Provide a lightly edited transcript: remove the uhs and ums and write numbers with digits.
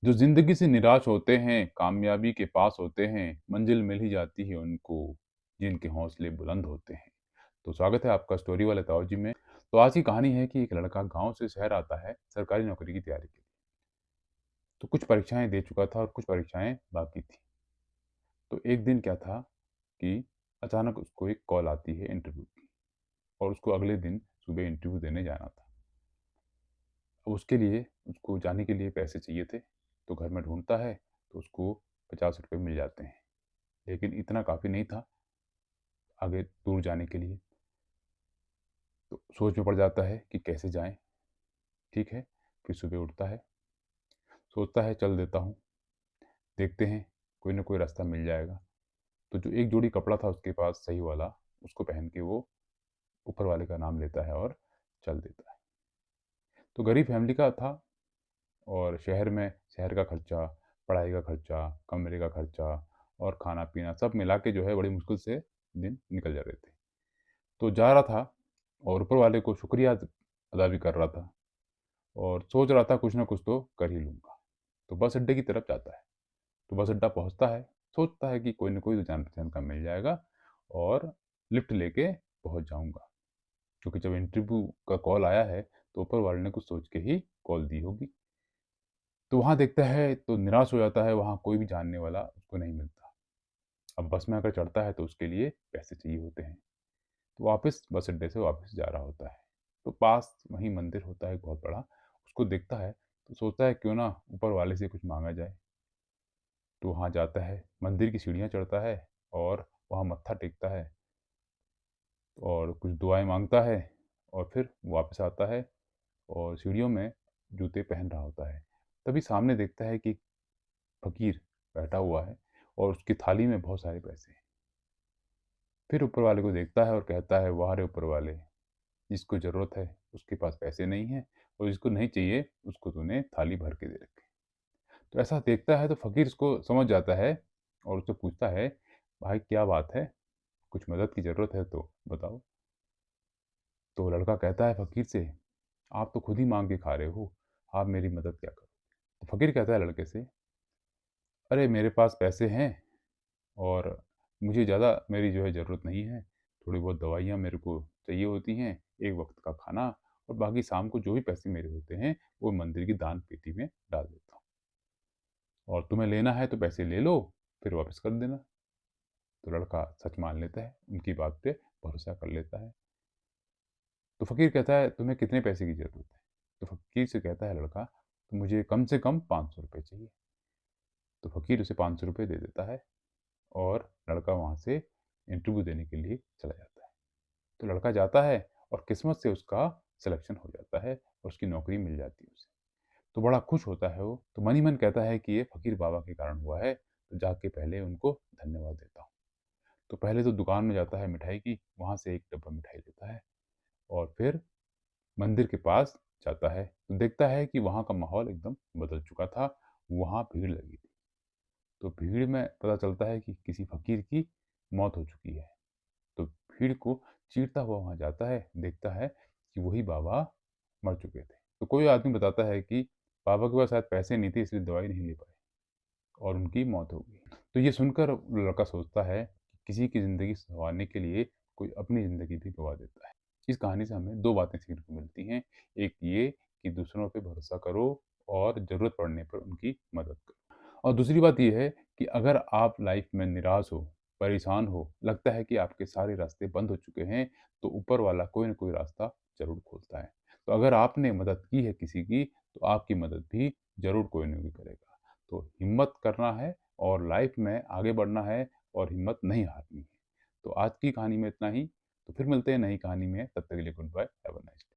जो ज़िंदगी से निराश होते हैं, कामयाबी के पास होते हैं, मंजिल मिल ही जाती है उनको, जिनके हौसले बुलंद होते हैं। तो स्वागत है आपका स्टोरी वाले ताऊ जी में। तो आज की कहानी है कि एक लड़का गाँव से शहर आता है सरकारी नौकरी की तैयारी के लिए। तो कुछ परीक्षाएँ दे चुका था और कुछ परीक्षाएँ बाकी थी। तो एक दिन क्या था कि अचानक उसको एक कॉल आती है इंटरव्यू की और उसको अगले दिन सुबह इंटरव्यू देने जाना था। अब उसके लिए उसको जाने के लिए पैसे चाहिए थे, तो घर में ढूँढता है, तो उसको ₹50 मिल जाते हैं। लेकिन इतना काफ़ी नहीं था आगे दूर जाने के लिए। तो सोच में पड़ जाता है कि कैसे जाएँ? ठीक है, फिर सुबह उठता है, सोचता है चल देता हूँ, देखते हैं कोई न कोई रास्ता मिल जाएगा। तो जो एक जोड़ी कपड़ा था उसके पास सही वाला, उसको पहन के वो ऊपर वाले का नाम लेता है और चल देता है। तो गरीब फैमिली का था और शहर का खर्चा, पढ़ाई का खर्चा, कमरे का खर्चा और खाना-पीना सब मिला के जो है बड़ी मुश्किल से दिन निकल जा रहे थे। तो जा रहा था और ऊपर वाले को शुक्रिया अदा भी कर रहा था और सोच रहा था कुछ ना कुछ तो कर ही लूँगा। तो बस अड्डे की तरफ जाता है। तो बस अड्डा पहुँचता है, सोचता है कि कोई न कोई तो जान-पहचान का मिल जाएगा और लिफ्ट लेके पहुँच जाऊँगा। क्योंकि जब इंटरव्यू का कॉल आया है, तो ऊपर वाले ने कुछ सोच के ही कॉल दी होगी। तो वहाँ देखता है तो निराश हो जाता है, वहाँ कोई भी जानने वाला उसको नहीं मिलता। अब बस में अगर चढ़ता है तो उसके लिए पैसे चाहिए होते हैं। तो वापस बस अड्डे से वापस जा रहा होता है। तो पास वहीं मंदिर होता है एक बहुत बड़ा, उसको देखता है तो सोचता है क्यों ना ऊपर वाले से कुछ माँगा जाए। तो वहाँ जाता है, मंदिर की सीढ़ियाँ चढ़ता है और वहाँ मत्था टेकता है और कुछ दुआएँ माँगता है और फिर वापस आता है और सीढ़ियों में जूते पहन रहा होता है। तभी सामने देखता है कि फ़कीर बैठा हुआ है और उसकी थाली में बहुत सारे पैसे हैं। फिर ऊपर वाले को देखता है और कहता है, "वाह रे ऊपर वाले! जिसको ज़रूरत है उसके पास पैसे नहीं हैं और जिसको नहीं चाहिए उसको तूने थाली भर के दे रखी।" तो ऐसा देखता है तो फ़कीर इसको समझ जाता है और उससे पूछता है, "भाई क्या बात है? कुछ मदद की ज़रूरत है तो बताओ?" तो लड़का कहता है फ़कीर से, "आप तो खुद ही माँग के खा रहे हो, आप मेरी मदद क्या करो?" तो फ़कीर कहता है लड़के से, "अरे मेरे पास पैसे हैं और मुझे ज़्यादा मेरी जो है ज़रूरत नहीं है। थोड़ी बहुत दवाइयाँ मेरे को चाहिए होती हैं, एक वक़्त का खाना और बाकी शाम को जो भी पैसे मेरे होते हैं, वो मंदिर की दान पेटी में डाल देता हूँ। और तुम्हें लेना है तो पैसे ले लो, फिर वापस कर देना।" तो लड़का सच मान लेता है, उनकी बात पे भरोसा कर लेता है। तो फ़कीर कहता है, "तुम्हें कितने पैसे की ज़रूरत है?" तो फ़कीर से कहता है लड़का, "तो मुझे कम से कम ₹500 चाहिए।" तो फ़कीर उसे ₹500 दे देता है और लड़का वहाँ से इंटरव्यू देने के लिए चला जाता है। तो लड़का जाता है और किस्मत से उसका सिलेक्शन हो जाता है और उसकी नौकरी मिल जाती है उसे। तो बड़ा खुश होता है वो, तो मन ही मन कहता है कि ये फ़कीर बाबा के कारण हुआ है, तो जाके पहले उनको धन्यवाद देता हूँ। तो पहले तो दुकान में जाता है मिठाई की, वहाँ से एक डब्बा मिठाई लेता है और फिर मंदिर के पास जाता है, तो देखता है कि वहाँ का माहौल एकदम बदल चुका था, वहाँ भीड़ लगी थी। तो भीड़ में पता चलता है कि किसी फ़कीर की मौत हो चुकी है। तो भीड़ को चीरता हुआ वहाँ जाता है, देखता है कि वही बाबा मर चुके थे। तो कोई आदमी बताता है कि बाबा के पास शायद पैसे नहीं थे इसलिए दवाई नहीं ले पाए और उनकी मौत हो गई। तो ये सुनकर लड़का सोचता है कि किसी की ज़िंदगी सँवारने के लिए कोई अपनी ज़िंदगी भी गँवा देता है। इस कहानी से हमें 2 बातें सीखने को मिलती हैं। एक ये कि दूसरों पे भरोसा करो और ज़रूरत पड़ने पर उनकी मदद करो। और दूसरी बात ये है कि अगर आप लाइफ में निराश हो, परेशान हो, लगता है कि आपके सारे रास्ते बंद हो चुके हैं, तो ऊपर वाला कोई न कोई रास्ता ज़रूर खोलता है। तो अगर आपने मदद की है किसी की, तो आपकी मदद भी ज़रूर कोई न कोई करेगा। तो हिम्मत करना है और लाइफ में आगे बढ़ना है और हिम्मत नहीं हारनी है। तो आज की कहानी में इतना ही, तो फिर मिलते हैं नई कहानी में, तब तक के लिए goodbye, have a nice day.